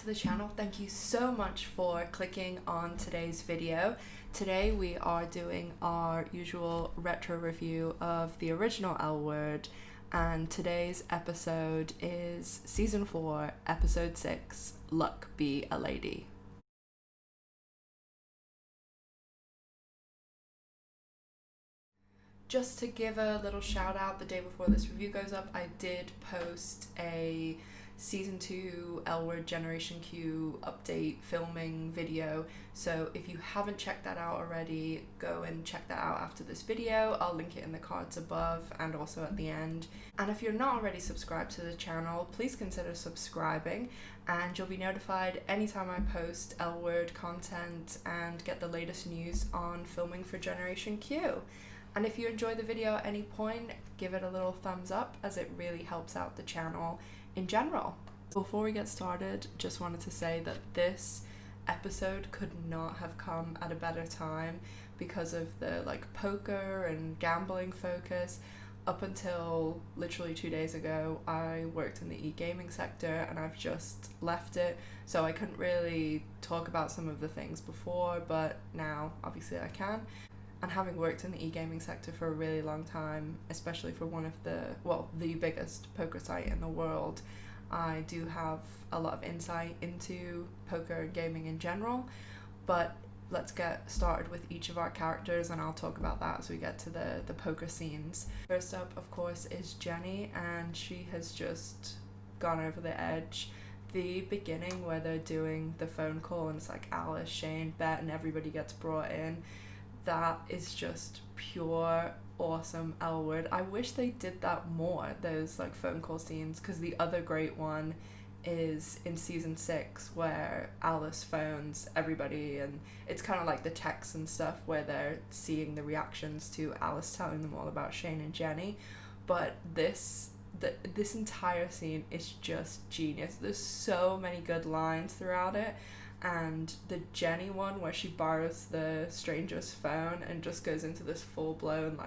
to the channel. Thank you so much for clicking on today's video. Today we are doing our usual retro review of the original L Word, and today's episode is season 4, episode 6, Luck Be a Lady. Just to give a little shout out, the day before this review goes up, I did post a season 2 L Word Generation Q update filming video, so if you haven't checked that out already, go and check that out after this video. I'll link it in the cards above and also at the end. And if you're not already subscribed to the channel, please consider subscribing and you'll be notified anytime I post L Word content and get the latest news on filming for Generation Q. And if you enjoy the video at any point, give it a little thumbs up, as it really helps out the channel in general. Before we get started, just wanted to say that this episode could not have come at a better time because of the poker and gambling focus. Up until literally 2 days ago, I worked in the e-gaming sector and I've just left it, so I couldn't really talk about some of the things before, but now obviously I can. And having worked in the e-gaming sector for a really long time, especially for one of the biggest poker site in the world, I do have a lot of insight into poker and gaming in general. But let's get started with each of our characters, and I'll talk about that as we get to the poker scenes. First up, of course, is Jenny, and she has just gone over the edge. The beginning where they're doing the phone call and it's like Alice, Shane, Bette, and everybody gets brought in. That is just pure awesome L Word. I wish they did that more, those phone call scenes, because the other great one is in season 6 where Alice phones everybody, and it's kind of like the texts and stuff where they're seeing the reactions to Alice telling them all about Shane and Jenny. But this entire scene is just genius. There's so many good lines throughout it. And the Jenny one where she borrows the stranger's phone and just goes into this full-blown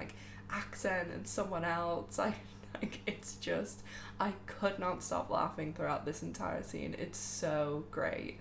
accent and someone else, it's just, I could not stop laughing throughout this entire scene. It's so great.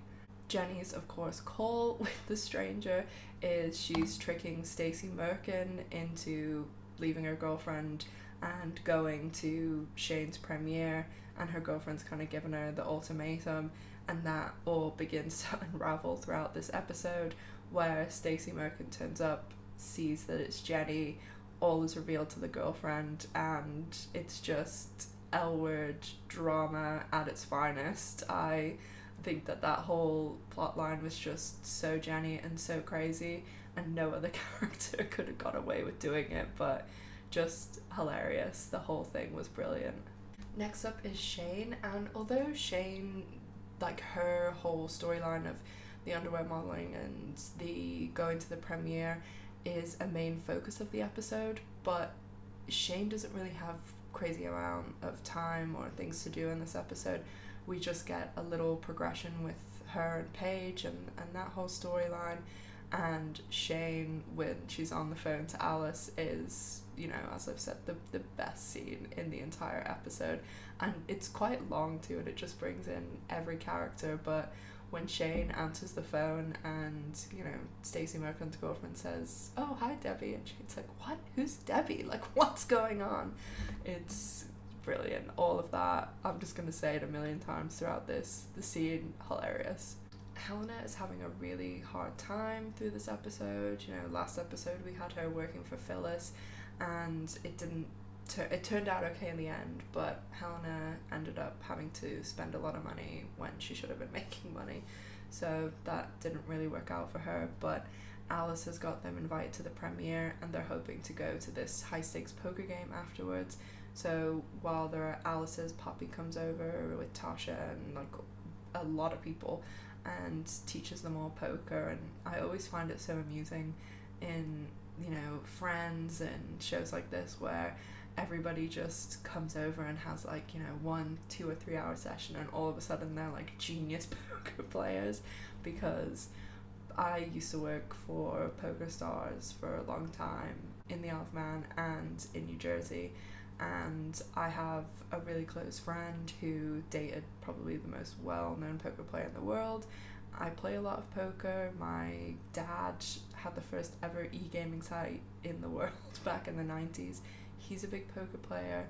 Jenny's, of course, call with the stranger is she's tricking Stacey Merkin into leaving her girlfriend and going to Shane's premiere, and her girlfriend's kind of given her the ultimatum. And that all begins to unravel throughout this episode, where Stacey Merkin turns up, sees that it's Jenny, all is revealed to the girlfriend, and it's just L Word drama at its finest. I think that whole plot line was just so Jenny and so crazy, and no other character could have got away with doing it, but just hilarious. The whole thing was brilliant. Next up is Shane, and although Shane, her whole storyline of the underwear modeling and the going to the premiere is a main focus of the episode, but Shane doesn't really have crazy amount of time or things to do in this episode. We just get a little progression with her and Paige and that whole storyline, and Shane, when she's on the phone to Alice, is, as I've said, the best scene in the entire episode. And it's quite long too, and it just brings in every character. But when Shane answers the phone and, Stacey Merkin's girlfriend says, "Oh, hi, Debbie," and Shane's like, "What? Who's Debbie? What's going on?" It's brilliant. All of that, I'm just going to say it a million times throughout the scene, hilarious. Helena is having a really hard time through this episode. Last episode we had her working for Phyllis, and it turned out okay in the end, but Helena ended up having to spend a lot of money when she should have been making money, so that didn't really work out for her. But Alice has got them invited to the premiere, and they're hoping to go to this high-stakes poker game afterwards. So while they're at Alice's, Poppy comes over with Tasha and a lot of people and teaches them all poker. And I always find it so amusing in Friends and shows like this where everybody just comes over and has 1, 2 or 3 hour session, and all of a sudden they're genius poker players. Because I used to work for Poker Stars for a long time in the Isle of Man and in New Jersey, and I have a really close friend who dated probably the most well-known poker player in the world. I play a lot of poker. My dad had the first ever e-gaming site in the world back in the 90s. He's a big poker player.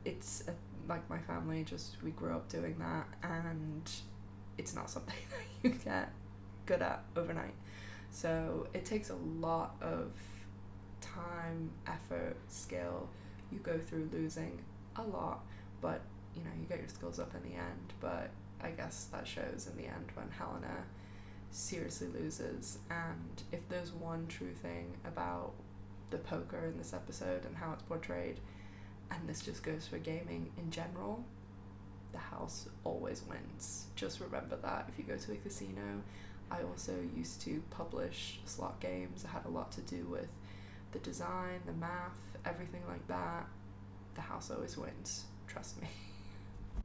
It's like my family, just we grew up doing that, and it's not something that you get good at overnight. So it takes a lot of time, effort, skill. You go through losing a lot, but you know, you get your skills up in the end. But I guess that shows in the end when Helena seriously loses. And if there's one true thing about the poker in this episode and how it's portrayed, and this just goes for gaming in general, the house always wins. Just remember that if you go to a casino. I also used to publish slot games that had a lot to do with the design, the math, everything like that. The house always wins, trust me.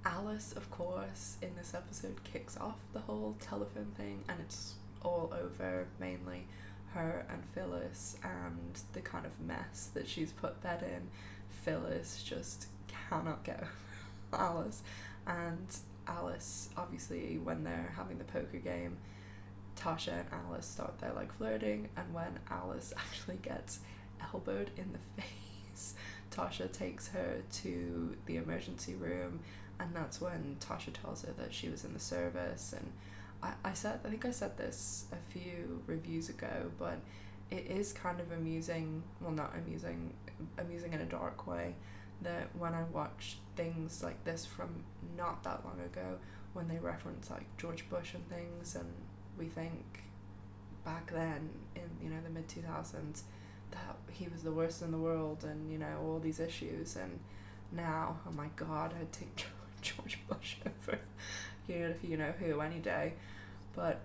Alice, of course, in this episode kicks off the whole telephone thing, and it's all over mainly her and Phyllis and the kind of mess that she's put Bette in. Phyllis just cannot get over Alice, and Alice, obviously, when they're having the poker game, Tasha and Alice start there like flirting, and when Alice actually gets elbowed in the face, Tasha takes her to the emergency room, and that's when Tasha tells her that she was in the service. And I think I said this a few reviews ago, but it is kind of amusing, well, not amusing in a dark way, that when I watch things like this from not that long ago, when they reference like George Bush and things, and we think back then in, you know, the mid-2000s that he was the worst in the world, and, you know, all these issues, and now, oh my god, I'd take George Bush over you know who any day. But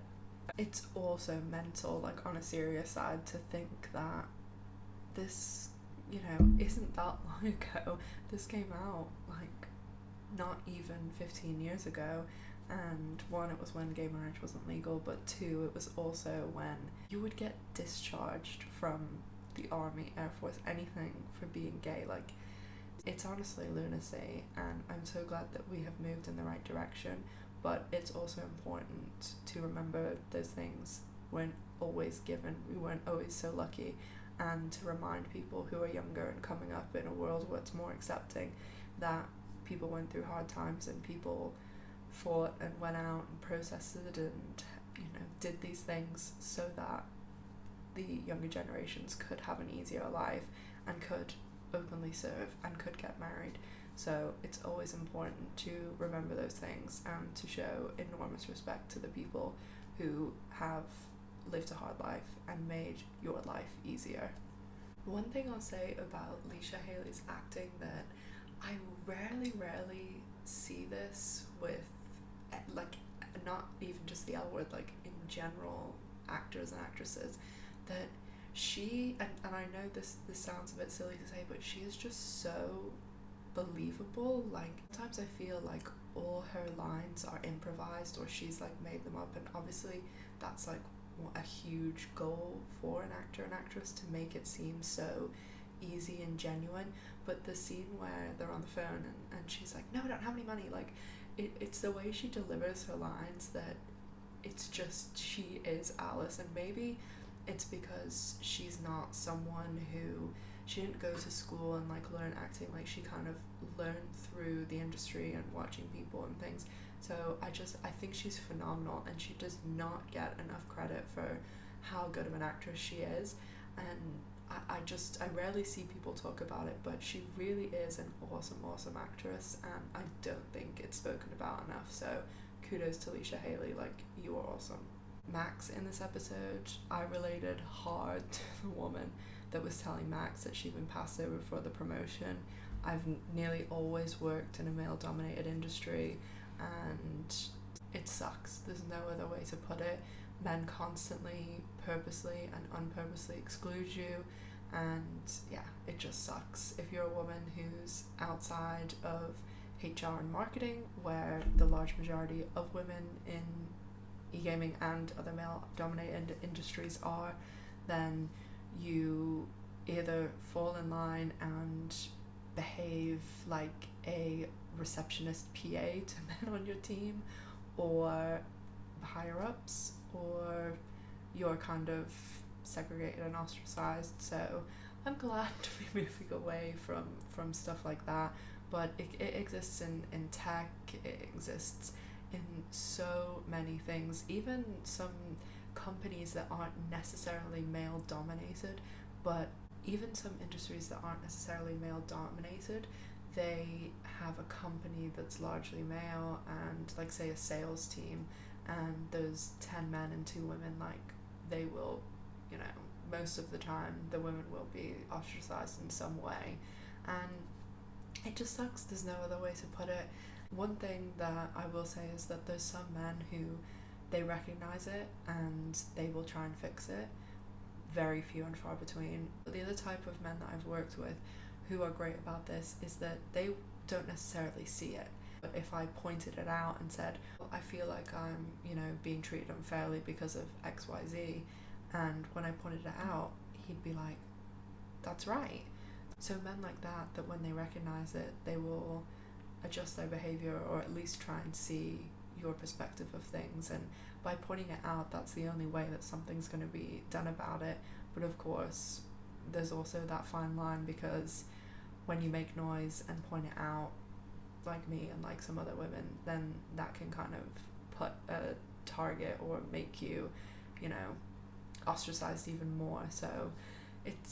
it's also mental, like on a serious side, to think that this, you know, isn't that long ago. This came out like not even 15 years ago, and one, it was when gay marriage wasn't legal, but two, it was also when you would get discharged from the army, Air Force, anything for being gay. Like, it's honestly lunacy, and I'm so glad that we have moved in the right direction, but it's also important to remember those things weren't always given. We weren't always so lucky, and to remind people who are younger and coming up in a world where it's more accepting, that people went through hard times and people fought and went out and protested and, you know, did these things so that the younger generations could have an easier life and could openly serve and could get married. So it's always important to remember those things and to show enormous respect to the people who have lived a hard life and made your life easier. One thing I'll say about Leisha Haley's acting, that I rarely see this with, like, not even just the L Word, like in general, actors and actresses, that she, and I know this sounds a bit silly to say, but she is just so believable. Like, sometimes I feel like all her lines are improvised, or she's like made them up, and obviously that's like a huge goal for an actor and actress, to make it seem so easy and genuine. But the scene where they're on the phone and she's like, no, I don't have any money, like it's the way she delivers her lines that it's just, she is Alice. And maybe it's because she's not someone who, she didn't go to school and like learn acting, like she kind of learned through the industry and watching people and things. So I think she's phenomenal, and she does not get enough credit for how good of an actress she is. And I rarely see people talk about it, but she really is an awesome actress, and I don't think it's spoken about enough. So kudos to Leisha Haley, like, you are awesome. Max in this episode, I related hard to the woman that was telling Max that she'd been passed over for the promotion. I've nearly always worked in a male-dominated industry, and it sucks. There's no other way to put it. Men constantly, purposely and unpurposely exclude you, and yeah, it just sucks. If you're a woman who's outside of HR and marketing, where the large majority of women in e-gaming and other male-dominated industries are, then you either fall in line and behave like a receptionist PA to men on your team, or higher ups, or you're kind of segregated and ostracized. So I'm glad to be moving away from stuff like that. But it exists in tech, it exists in so many things, even some companies that aren't necessarily male dominated, but even some industries that aren't necessarily male dominated, they have a company that's largely male, and like say a sales team, and there's 10 men and 2 women, like they will, you know, most of the time the women will be ostracized in some way, and it just sucks. There's no other way to put it. One thing that I will say is that there's some men who they recognize it and they will try and fix it. Very few and far between. But the other type of men that I've worked with who are great about this is that they don't necessarily see it. But if I pointed it out and said, I feel like I'm, you know, being treated unfairly because of XYZ, and when I pointed it out, he'd be like, that's right. So men like that when they recognize it, they will adjust their behavior, or at least try and see your perspective of things, and by pointing it out, that's the only way that something's going to be done about it. But of course there's also that fine line, because when you make noise and point it out, like me and like some other women, then that can kind of put a target or make you, you know, ostracized even more. So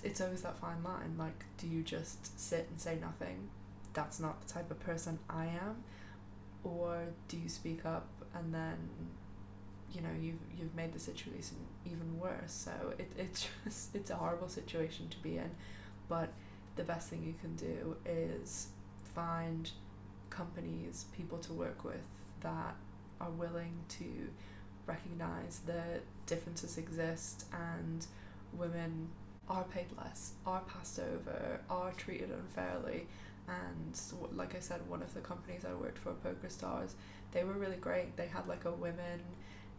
it's always that fine line, like, do you just sit and say nothing? That's not the type of person I am. Or do you speak up, and then, you know, you've made the situation even worse. So it's a horrible situation to be in. But the best thing you can do is find companies, people to work with that are willing to recognize that differences exist, and women are paid less, are passed over, are treated unfairly. And like I said, one of the companies I worked for, Poker Stars, they were really great. They had like a women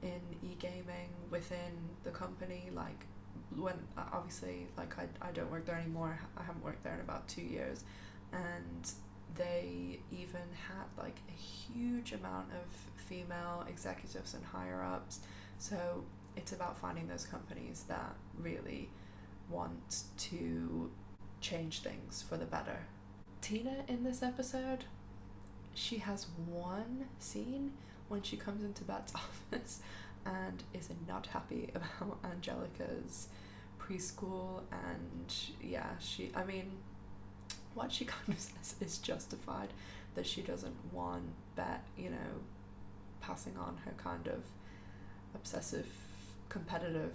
in e-gaming within the company. Like, when obviously, like, I don't work there anymore. I haven't worked there in about 2 years, and they even had like a huge amount of female executives and higher ups. So it's about finding those companies that really want to change things for the better. Tina in this episode, she has one scene when she comes into Bette's office and is not happy about Angelica's preschool, and yeah, I mean, what she kind of says is justified, that she doesn't want Bette, you know, passing on her kind of obsessive, competitive,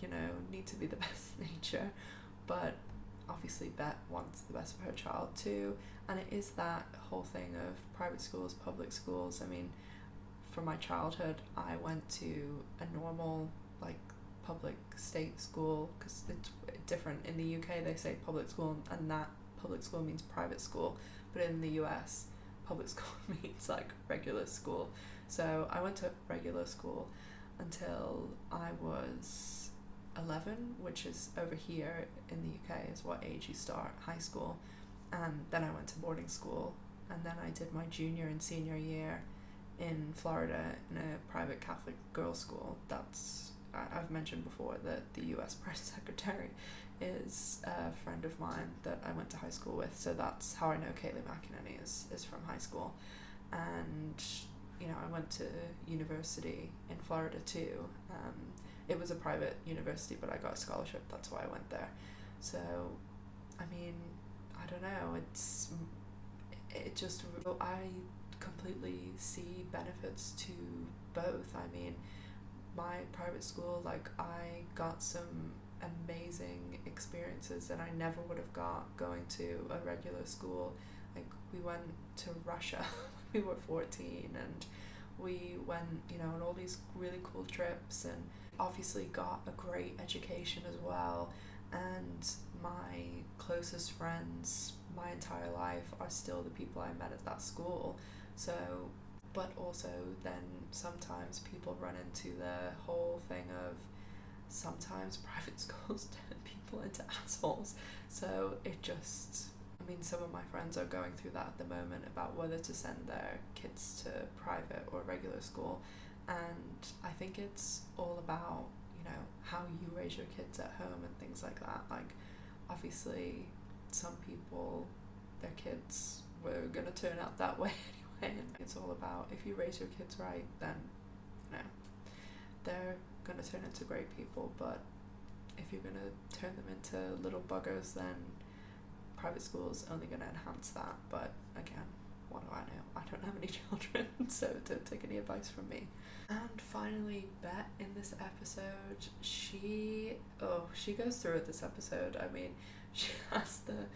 you know, need to be the best nature, but obviously Bette wants the best for her child too. And it is that whole thing of private schools, public schools. I mean, for my childhood, I went to a normal, like, public state school, because it's different. In the UK they say public school, and that public school means private school, but in the US public school means like regular school. So I went to regular school until I was 11, which is over here in the UK is what age you start high school. And then I went to boarding school, and then I did my junior and senior year in Florida in a private Catholic girls' school. I've mentioned before that the US press secretary is a friend of mine that I went to high school with, so that's how I know Kaylee McEnany is from high school. And you know, I went to university in Florida too. It was a private university, but I got a scholarship, that's why I went there. So I mean, I don't know, I completely see benefits to both. I mean, my private school, like, I got some amazing experiences that I never would have got going to a regular school. Like, we went to Russia when we were 14, and we went, you know, on all these really cool trips, and obviously got a great education as well. And my closest friends my entire life are still the people I met at that school. So, but also then sometimes people run into the whole thing of sometimes private schools turn people into assholes. So it just, mean, some of my friends are going through that at the moment about whether to send their kids to private or regular school, and I think it's all about, you know, how you raise your kids at home and things like that. Like, obviously, some people, their kids were gonna turn out that way anyway, and it's all about, if you raise your kids right, then, you know, they're gonna turn into great people. But if you're gonna turn them into little buggers, then private school is only gonna enhance that. But again, what do I know? I don't have any children, so don't take any advice from me. And finally, Bette in this episode, she goes through it this episode. I mean, she has the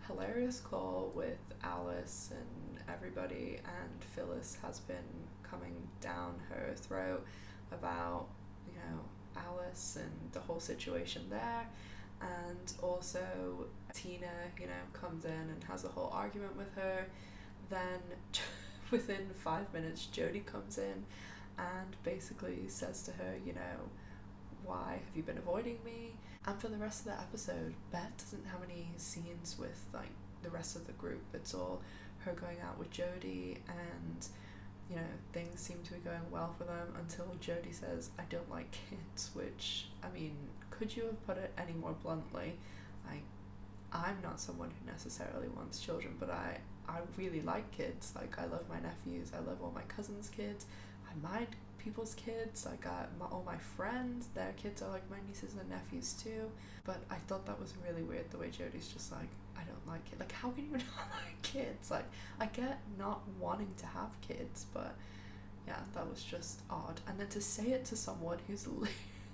hilarious call with Alice and everybody, and Phyllis has been coming down her throat about, you know, Alice and the whole situation there. And also Tina, you know, comes in and has a whole argument with her. Then within 5 minutes, Jodi comes in and basically says to her, you know, why have you been avoiding me? And for the rest of the episode, Bette doesn't have any scenes with like the rest of the group. It's all her going out with Jodi, and you know, things seem to be going well for them until Jodi says, I don't like kids, which, I mean, could you have put it any more bluntly? I'm not someone who necessarily wants children, but I really like kids. Like, I love my nephews, I love all my cousins' kids, I mind people's kids, like all my friends, their kids are like my nieces and nephews too. But I thought that was really weird, the way Jodi's just like, I don't like it. Like, how can you not like kids? Like, I get not wanting to have kids, but yeah, that was just odd. And then to say it to someone who's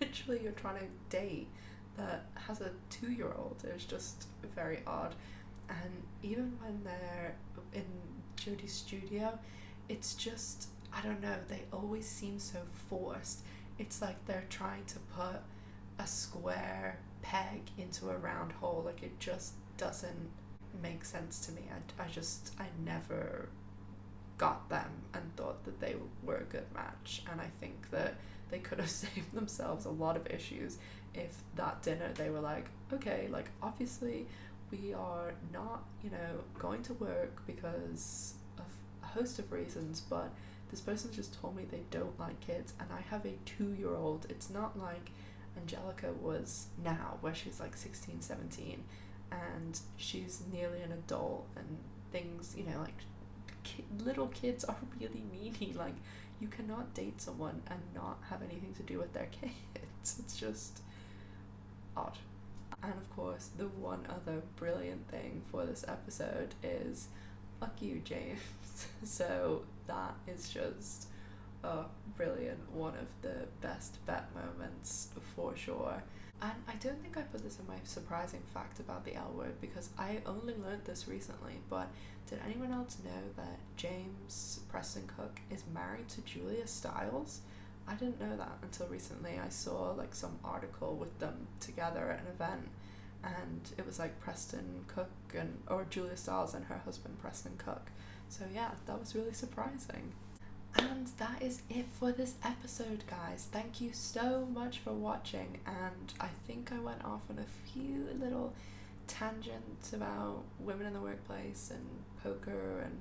literally you're trying to date that has a 2-year-old is just very odd. And even when they're in Jodi's studio, it's just, I don't know, they always seem so forced. It's like they're trying to put a square peg into a round hole. Like, it just doesn't make sense to me. I never got them and thought that they were a good match. And I think that they could have saved themselves a lot of issues if that dinner they were like, okay, like, obviously we are not, you know, going to work because of a host of reasons, but this person just told me they don't like kids, and I have a 2-year-old. It's not like Angelica was now, where she's like 16, 17, and she's nearly an adult, and things, you know, like, little kids are really needy. Like, you cannot date someone and not have anything to do with their kids. It's just odd. And of course, the one other brilliant thing for this episode is, fuck you, James. So that is just brilliant. One of the best Bette moments for sure. And I don't think I put this in my surprising fact about the L word, because I only learned this recently, but did anyone else know that James Preston Cook is married to Julia Stiles? I didn't know that until recently. I saw like some article with them together at an event, and it was like Preston Cook or Julia Stiles and her husband Preston Cook. So yeah, that was really surprising. And that is it for this episode, guys. Thank you so much for watching, and I think I went off on a few little tangents about women in the workplace and poker and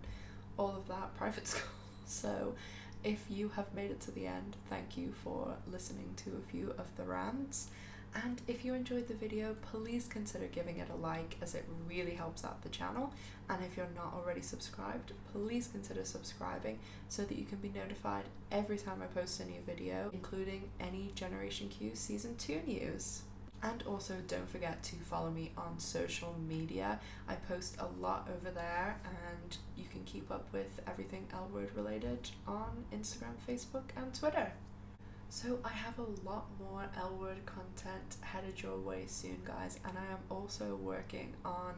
all of that, private school. So if you have made it to the end, thank you for listening to a few of the rants. And if you enjoyed the video, please consider giving it a like, as it really helps out the channel. And if you're not already subscribed, please consider subscribing so that you can be notified every time I post a new video, including any Generation Q Season 2 news. And also don't forget to follow me on social media. I post a lot over there, and you can keep up with everything L word related on Instagram, Facebook and Twitter. So I have a lot more L word content headed your way soon, guys, and I am also working on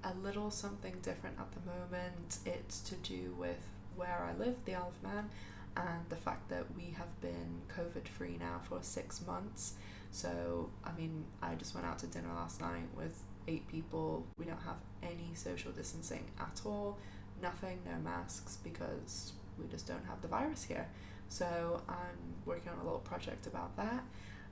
a little something different at the moment. It's to do with where I live, the Isle of Man, and the fact that we have been COVID free now for 6 months. So, I mean, I just went out to dinner last night with 8 people. We don't have any social distancing at all, nothing, no masks, because we just don't have the virus here. So I'm working on a little project about that.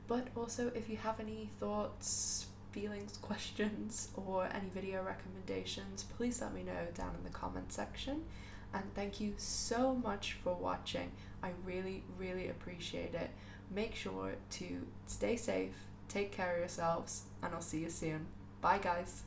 But also, if you have any thoughts, feelings, questions, or any video recommendations, please let me know down in the comment section. And thank you so much for watching. I really, really appreciate it. Make sure to stay safe, take care of yourselves, and I'll see you soon. Bye guys.